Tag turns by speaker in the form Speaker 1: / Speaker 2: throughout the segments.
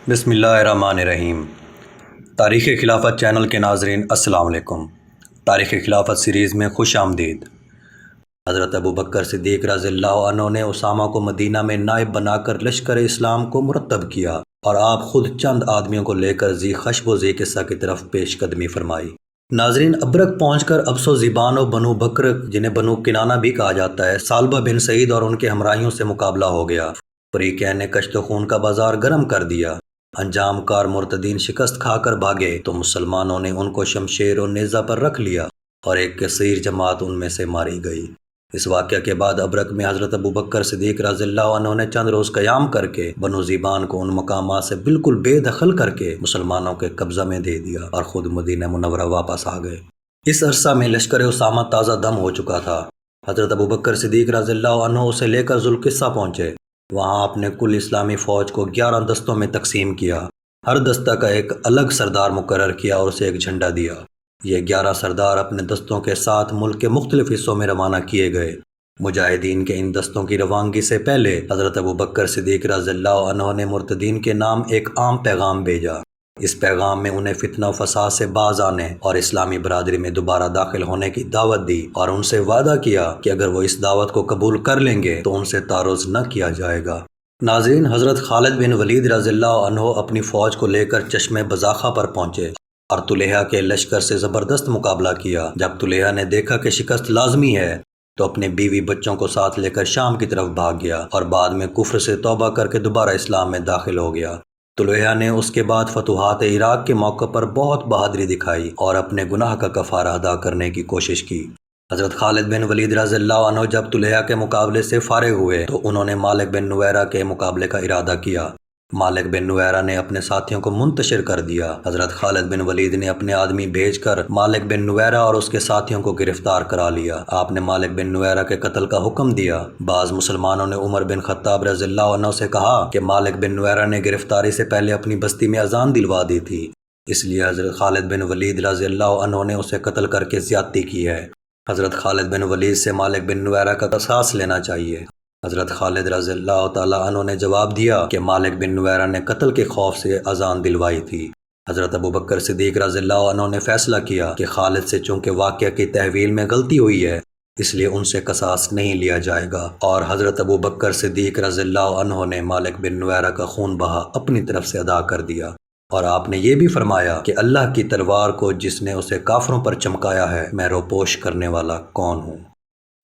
Speaker 1: بسم اللہ الرحمن الرحیم۔ تاریخ خلافت چینل کے ناظرین السلام علیکم۔ تاریخ خلافت سیریز میں خوش آمدید۔ حضرت ابوبکر صدیق رضی اللہ عنہ نے اسامہ کو مدینہ میں نائب بنا کر لشکر اسلام کو مرتب کیا اور آپ خود چند آدمیوں کو لے کر ذی خشب و ذی قصہ کی طرف پیش قدمی فرمائی۔ ناظرین، ابرک پہنچ کر ابس و زیبان و بنو بکر، جنہیں بنو کنانہ بھی کہا جاتا ہے، سالبہ بن سعید اور ان کے ہمراہیوں سے مقابلہ ہو گیا۔ فریقین نے کشت و خون کا بازار گرم کر دیا۔ انجام کار مرتدین شکست کھا کر بھاگے تو مسلمانوں نے ان کو شمشیر و نیزہ پر رکھ لیا اور ایک کثیر جماعت ان میں سے ماری گئی۔ اس واقعہ کے بعد ابرک میں حضرت ابوبکر صدیق رضی اللہ عنہ نے چند روز قیام کر کے بنو زیبان کو ان مقامات سے بالکل بے دخل کر کے مسلمانوں کے قبضہ میں دے دیا اور خود مدینہ منورہ واپس آ گئے۔ اس عرصہ میں لشکر اسامہ تازہ دم ہو چکا تھا۔ حضرت ابوبکر صدیق رضی اللہ عنہ اسے لے کر ذوالقصہ پہنچے۔ وہاں اپنے کل اسلامی فوج کو 11 دستوں میں تقسیم کیا۔ ہر دستہ کا ایک الگ سردار مقرر کیا اور اسے ایک جھنڈا دیا۔ یہ 11 سردار اپنے دستوں کے ساتھ ملک کے مختلف حصوں میں روانہ کیے گئے۔ مجاہدین کے ان دستوں کی روانگی سے پہلے حضرت ابوبکر صدیق رضی اللہ عنہ نے مرتدین کے نام ایک عام پیغام بھیجا۔ اس پیغام میں انہیں فتنہ و فساد سے باز آنے اور اسلامی برادری میں دوبارہ داخل ہونے کی دعوت دی اور ان سے وعدہ کیا کہ اگر وہ اس دعوت کو قبول کر لیں گے تو ان سے تعرض نہ کیا جائے گا۔ ناظرین، حضرت خالد بن ولید رضی اللہ عنہ اپنی فوج کو لے کر چشمہ بزاخہ پر پہنچے اور طلیحہ کے لشکر سے زبردست مقابلہ کیا۔ جب طلیحہ نے دیکھا کہ شکست لازمی ہے تو اپنے بیوی بچوں کو ساتھ لے کر شام کی طرف بھاگ گیا اور بعد میں کفر سے توبہ کر کے دوبارہ اسلام میں داخل ہو گیا۔ طلیحہ نے اس کے بعد فتوحات عراق کے موقع پر بہت بہادری دکھائی اور اپنے گناہ کا کفارہ ادا کرنے کی کوشش کی۔ حضرت خالد بن ولید رضی اللہ عنہ جب طلیحہ کے مقابلے سے فارغ ہوئے تو انہوں نے مالک بن نویرہ کے مقابلے کا ارادہ کیا۔ مالک بن نویرہ نے اپنے ساتھیوں کو منتشر کر دیا۔ حضرت خالد بن ولید نے اپنے آدمی بھیج کر مالک بن نویرہ اور اس کے ساتھیوں کو گرفتار کرا لیا۔ آپ نے مالک بن نویرہ کے قتل کا حکم دیا۔ بعض مسلمانوں نے عمر بن خطاب رضی اللہ عنہ سے کہا کہ مالک بن نویرہ نے گرفتاری سے پہلے اپنی بستی میں اذان دلوا دی تھی، اس لیے حضرت خالد بن ولید رضی اللہ عنہ نے اسے قتل کر کے زیادتی کی ہے۔ حضرت خالد بن ولید سے مالک بن نویرہ کا قصاص لینا چاہیے۔ حضرت خالد رضی اللہ تعالی عنہ نے جواب دیا کہ مالک بن نویرہ نے قتل کے خوف سے اذان دلوائی تھی۔ حضرت ابوبکر صدیق رضی اللہ عنہ نے فیصلہ کیا کہ خالد سے چونکہ واقعہ کی تحویل میں غلطی ہوئی ہے اس لیے ان سے قصاص نہیں لیا جائے گا، اور حضرت ابوبکر صدیق رضی اللہ عنہ نے مالک بن نویرہ کا خون بہا اپنی طرف سے ادا کر دیا، اور آپ نے یہ بھی فرمایا کہ اللہ کی تلوار کو جس نے اسے کافروں پر چمکایا ہے، میں روپوش کرنے والا کون ہوں۔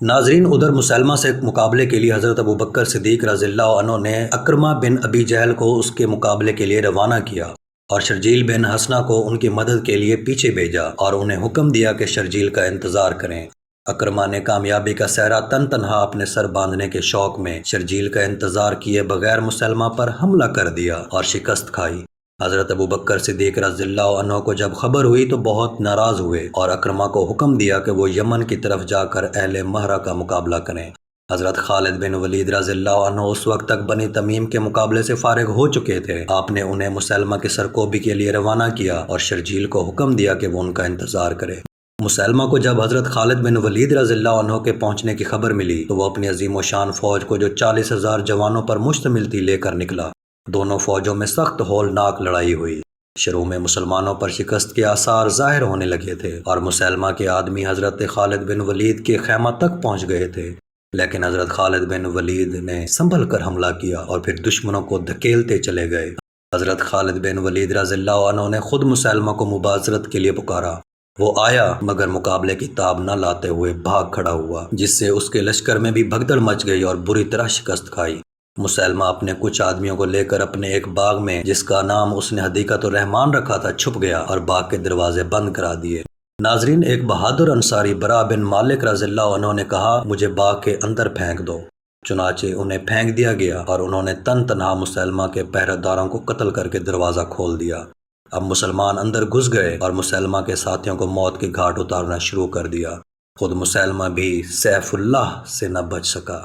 Speaker 1: ناظرین، ادھر مسلمہ سے مقابلے کے لیے حضرت ابوبکر صدیق رضی اللہ عنہ نے اکرمہ بن ابی جہل کو اس کے مقابلے کے لیے روانہ کیا اور شرجیل بن حسنہ کو ان کی مدد کے لیے پیچھے بھیجا اور انہیں حکم دیا کہ شرجیل کا انتظار کریں۔ اکرمہ نے کامیابی کا سہرا تنہا اپنے سر باندھنے کے شوق میں شرجیل کا انتظار کیے بغیر مسلمہ پر حملہ کر دیا اور شکست کھائی۔ حضرت ابوبکر صدیق رضی اللہ عنہ کو جب خبر ہوئی تو بہت ناراض ہوئے اور اکرمہ کو حکم دیا کہ وہ یمن کی طرف جا کر اہل مہرہ کا مقابلہ کریں۔ حضرت خالد بن ولید رضی اللہ عنہ اس وقت تک بنی تمیم کے مقابلے سے فارغ ہو چکے تھے۔ آپ نے انہیں مسلمہ کی سرکوبی کے لیے روانہ کیا اور شرجیل کو حکم دیا کہ وہ ان کا انتظار کرے۔ مسلمہ کو جب حضرت خالد بن ولید رضی اللہ عنہ کے پہنچنے کی خبر ملی تو وہ اپنی عظیم و شان فوج کو جو 40,000 جوانوں پر مشتمل تھی لے کر نکلا۔ دونوں فوجوں میں سخت ہولناک لڑائی ہوئی۔ شروع میں مسلمانوں پر شکست کے آثار ظاہر ہونے لگے تھے اور مسلمہ کے آدمی حضرت خالد بن ولید کے خیمہ تک پہنچ گئے تھے، لیکن حضرت خالد بن ولید نے سنبھل کر حملہ کیا اور پھر دشمنوں کو دھکیلتے چلے گئے۔ حضرت خالد بن ولید رضی اللہ عنہ نے خود مسلمہ کو مبارزت کے لیے پکارا۔ وہ آیا مگر مقابلے کی تاب نہ لاتے ہوئے بھاگ کھڑا ہوا، جس سے اس کے لشکر میں بھی بھگدڑ مچ گئی اور بری طرح شکست کھائی۔ مسلمہ اپنے کچھ آدمیوں کو لے کر اپنے ایک باغ میں، جس کا نام اس نے حدیقۃ الرحمن رکھا تھا، چھپ گیا اور باغ کے دروازے بند کرا دیے۔ ناظرین، ایک بہادر انصاری برا بن مالک رضی اللہ عنہ نے کہا مجھے باغ کے اندر پھینک دو۔ چنانچہ انہیں پھینک دیا گیا اور انہوں نے تنہا مسلمہ کے پہرہ داروں کو قتل کر کے دروازہ کھول دیا۔ اب مسلمان اندر گھس گئے اور مسلمہ کے ساتھیوں کو موت کے گھاٹ اتارنا شروع کر دیا۔ خود مسلمہ بھی سیف اللہ سے نہ بچ سکا۔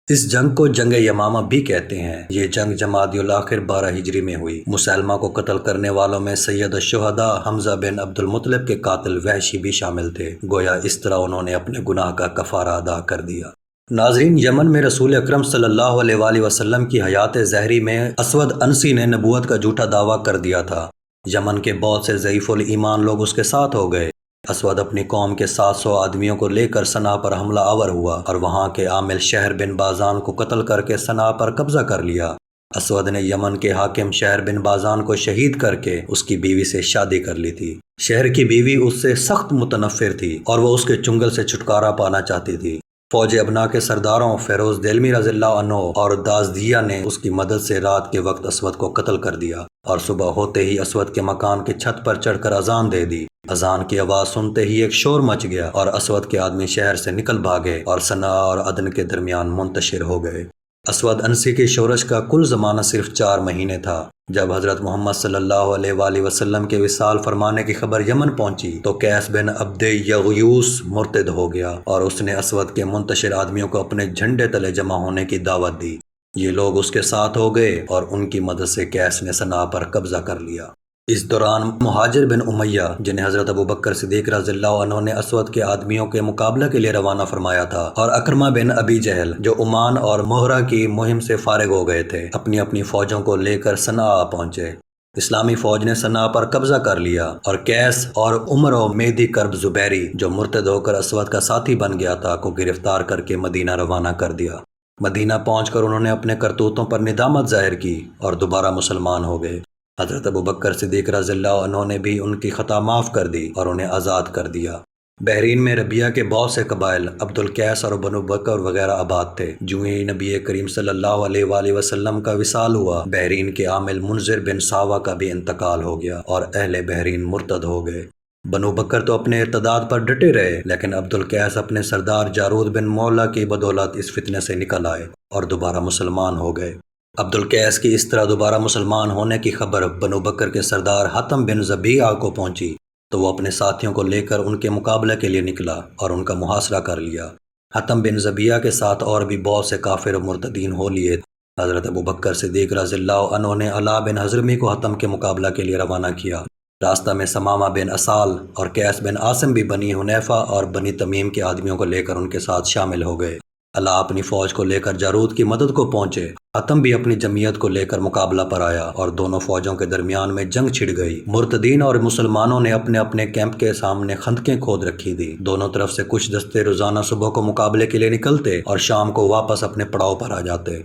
Speaker 1: اس جنگ کو جنگ یمامہ بھی کہتے ہیں۔ یہ جنگ جمادی الاخر 12 ہجری میں ہوئی۔ مسلمہ کو قتل کرنے والوں میں سید الشہداء حمزہ بن عبد المطلب کے قاتل وحشی بھی شامل تھے۔ گویا اس طرح انہوں نے اپنے گناہ کا کفارہ ادا کر دیا۔ ناظرین، یمن میں رسول اکرم صلی اللہ علیہ وآلہ وسلم کی حیات ظاہری میں اسود عنسی نے نبوت کا جھوٹا دعویٰ کر دیا تھا۔ یمن کے بہت سے ضعیف الایمان لوگ اس کے ساتھ ہو گئے۔ اسود اپنی قوم کے 700 آدمیوں کو لے کر صنعا پر حملہ آور ہوا اور وہاں کے عامل شہر بن بازان کو قتل کر کے صنعا پر قبضہ کر لیا۔ اسود نے یمن کے حاکم شہر بن بازان کو شہید کر کے اس کی بیوی سے شادی کر لی تھی۔ شہر کی بیوی اس سے سخت متنفر تھی اور وہ اس کے چنگل سے چھٹکارا پانا چاہتی تھی۔ فوج ابنا کے سرداروں فیروز دہلوی رضی اللہ عنہ اور دازدیہ نے اس کی مدد سے رات کے وقت اسود کو قتل کر دیا اور صبح ہوتے ہی اسود کے مکان کی چھت پر چڑھ کر اذان دے دی۔ اذان کی آواز سنتے ہی ایک شور مچ گیا اور اسود کے آدمی شہر سے نکل بھاگے اور صنعا اور عدن کے درمیان منتشر ہو گئے۔ اسود عنسی کی شورش کا کل زمانہ صرف 4 مہینے تھا۔ جب حضرت محمد صلی اللہ علیہ وآلہ وسلم کے وصال فرمانے کی خبر یمن پہنچی تو قیس بن عبد یغیوث مرتد ہو گیا اور اس نے اسود کے منتشر آدمیوں کو اپنے جھنڈے تلے جمع ہونے کی دعوت دی۔ یہ لوگ اس کے ساتھ ہو گئے اور ان کی مدد سے قیس نے صنعا پر قبضہ کر لیا۔ اس دوران مہاجر بن امیہ، جنہیں حضرت ابوبکر صدیق رضی اللہ عنہ نے اسود کے آدمیوں کے مقابلہ کے لیے روانہ فرمایا تھا، اور اکرمہ بن ابی جہل، جو عمان اور مہرہ کی مہم سے فارغ ہو گئے تھے، اپنی اپنی فوجوں کو لے کر صنعا پہنچے۔ اسلامی فوج نے صنعا پر قبضہ کر لیا اور قیس اور عمر و مہدی کرب زبیری، جو مرتد ہو کر اسود کا ساتھی بن گیا تھا، کو گرفتار کر کے مدینہ روانہ کر دیا۔ مدینہ پہنچ کر انہوں نے اپنے کرتوتوں پر ندامت ظاہر کی اور دوبارہ مسلمان ہو گئے۔ حضرت ابوبکر صدیق رضی اللہ عنہ نے بھی ان کی خطا معاف کر دی اور انہیں آزاد کر دیا۔ بحرین میں ربیہ کے بہت سے قبائل عبد القیس اور بنو بکر وغیرہ آباد تھے۔ جو ہی نبی کریم صلی اللہ علیہ وآلہ وسلم کا وصال ہوا، بحرین کے عامل منذر بن ساوہ کا بھی انتقال ہو گیا اور اہل بحرین مرتد ہو گئے۔ بنو بکر تو اپنے ارتداد پر ڈٹے رہے، لیکن عبد القیس اپنے سردار جارود بن مولا کی بدولت اس فتنے سے نکل آئے اور دوبارہ مسلمان ہو گئے۔ عبد القیس کی اس طرح دوبارہ مسلمان ہونے کی خبر بنو بکر کے سردار حتم بن زبیعہ کو پہنچی تو وہ اپنے ساتھیوں کو لے کر ان کے مقابلے کے لیے نکلا اور ان کا محاصرہ کر لیا۔ حتم بن زبیعہ کے ساتھ اور بھی بہت سے کافر و مرتدین ہو لیے۔ حضرت ابوبکر صدیق رضی اللہ عنہ نے علا بن حضرمی کو حتم کے مقابلہ کے لیے روانہ کیا۔ راستہ میں سمامہ بن اسال اور قیس بن عاصم بھی بنی حنیفہ اور بنی تمیم کے آدمیوں کو لے کر ان کے ساتھ شامل ہو گئے۔ اللہ اپنی فوج کو لے کر جارود کی مدد کو پہنچے۔ حتم بھی اپنی جمعیت کو لے کر مقابلہ پر آیا اور دونوں فوجوں کے درمیان میں جنگ چھڑ گئی۔ مرتدین اور مسلمانوں نے اپنے اپنے کیمپ کے سامنے خندقیں کھود رکھی تھی۔ دونوں طرف سے کچھ دستے روزانہ صبح کو مقابلے کے لیے نکلتے اور شام کو واپس اپنے پڑاؤ پر آ جاتے۔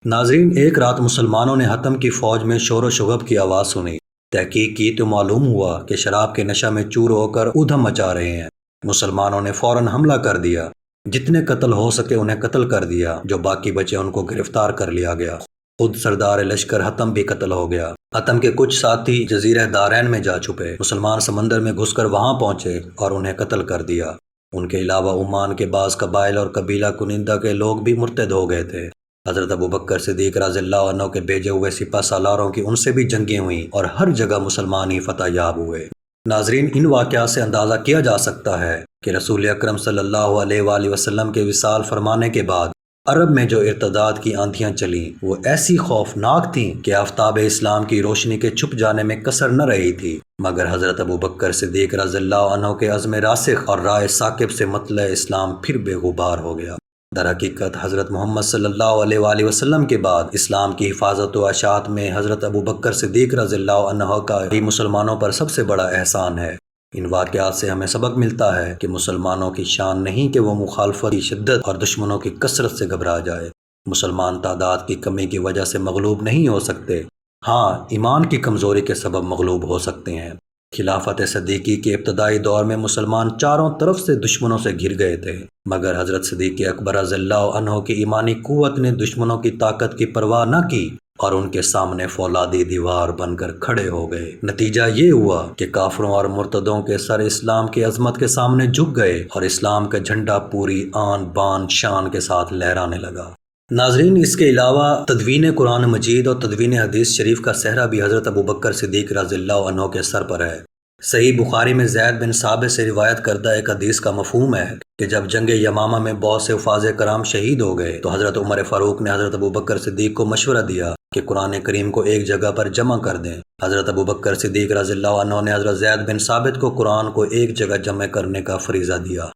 Speaker 1: ناظرین، ایک رات مسلمانوں نے حتم کی فوج میں شور و شغب کی آواز سنی۔ تحقیق کی تو معلوم ہوا کہ شراب کے نشہ میں چور ہو کر ادھم مچا رہے ہیں۔ مسلمانوں نے فوراً حملہ کر دیا۔ جتنے قتل ہو سکے انہیں قتل کر دیا، جو باقی بچے ان کو گرفتار کر لیا گیا۔ خود سردار لشکر حتم بھی قتل ہو گیا۔ حتم کے کچھ ساتھی جزیرہ دارین میں جا چھپے۔ مسلمان سمندر میں گھس کر وہاں پہنچے اور انہیں قتل کر دیا۔ ان کے علاوہ عمان کے بعض قبائل اور قبیلہ کنندہ کے لوگ بھی مرتد ہو گئے تھے۔ حضرت ابوبکر صدیق رضی اللہ عنہ کے بھیجے ہوئے سپہ سالاروں کی ان سے بھی جنگیں ہوئیں اور ہر جگہ مسلمان ہی فتح یاب ہوئے۔ ناظرین، ان واقعات سے اندازہ کیا جا سکتا ہے کہ رسول اکرم صلی اللہ علیہ وآلہ وسلم کے وصال فرمانے کے بعد عرب میں جو ارتداد کی آندھیاں چلیں وہ ایسی خوفناک تھیں کہ آفتاب اسلام کی روشنی کے چھپ جانے میں کسر نہ رہی تھی، مگر حضرت ابوبکر صدیق رضی اللہ عنہ کے عزم راسخ اور رائے ثاقب سے مطلع اسلام پھر بے غبار ہو گیا۔ در حقیقت حضرت محمد صلی اللہ علیہ وآلہ وسلم کے بعد اسلام کی حفاظت و اشاعت میں حضرت ابوبکر صدیق رضی اللہ عنہ کا ہی مسلمانوں پر سب سے بڑا احسان ہے۔ ان واقعات سے ہمیں سبق ملتا ہے کہ مسلمانوں کی شان نہیں کہ وہ مخالفت کی شدت اور دشمنوں کی کثرت سے گھبرا جائے۔ مسلمان تعداد کی کمی کی وجہ سے مغلوب نہیں ہو سکتے، ہاں ایمان کی کمزوری کے سبب مغلوب ہو سکتے ہیں۔ خلافت صدیقی کے ابتدائی دور میں مسلمان چاروں طرف سے دشمنوں سے گھر گئے تھے، مگر حضرت صدیق اکبر رضی اللہ عنہ کی ایمانی قوت نے دشمنوں کی طاقت کی پرواہ نہ کی اور ان کے سامنے فولادی دیوار بن کر کھڑے ہو گئے۔ نتیجہ یہ ہوا کہ کافروں اور مرتدوں کے سر اسلام کی عظمت کے سامنے جھک گئے اور اسلام کا جھنڈا پوری آن بان شان کے ساتھ لہرانے لگا۔ ناظرین، اس کے علاوہ تدوین قرآن مجید اور تدوین حدیث شریف کا صحرا بھی حضرت ابوبکر صدیق رضی اللہ عنہ کے سر پر ہے۔ صحیح بخاری میں زید بن ثابت سے روایت کردہ ایک حدیث کا مفہوم ہے کہ جب جنگ یمامہ میں بہت سے حفاظ کرام شہید ہو گئے تو حضرت عمر فاروق نے حضرت ابوبکر صدیق کو مشورہ دیا کہ قرآن کریم کو ایک جگہ پر جمع کر دیں۔ حضرت ابوبکر صدیق رضی اللہ عنہ نے حضرت زید بن ثابت کو قرآن کو ایک جگہ جمع کرنے کا فریضہ دیا۔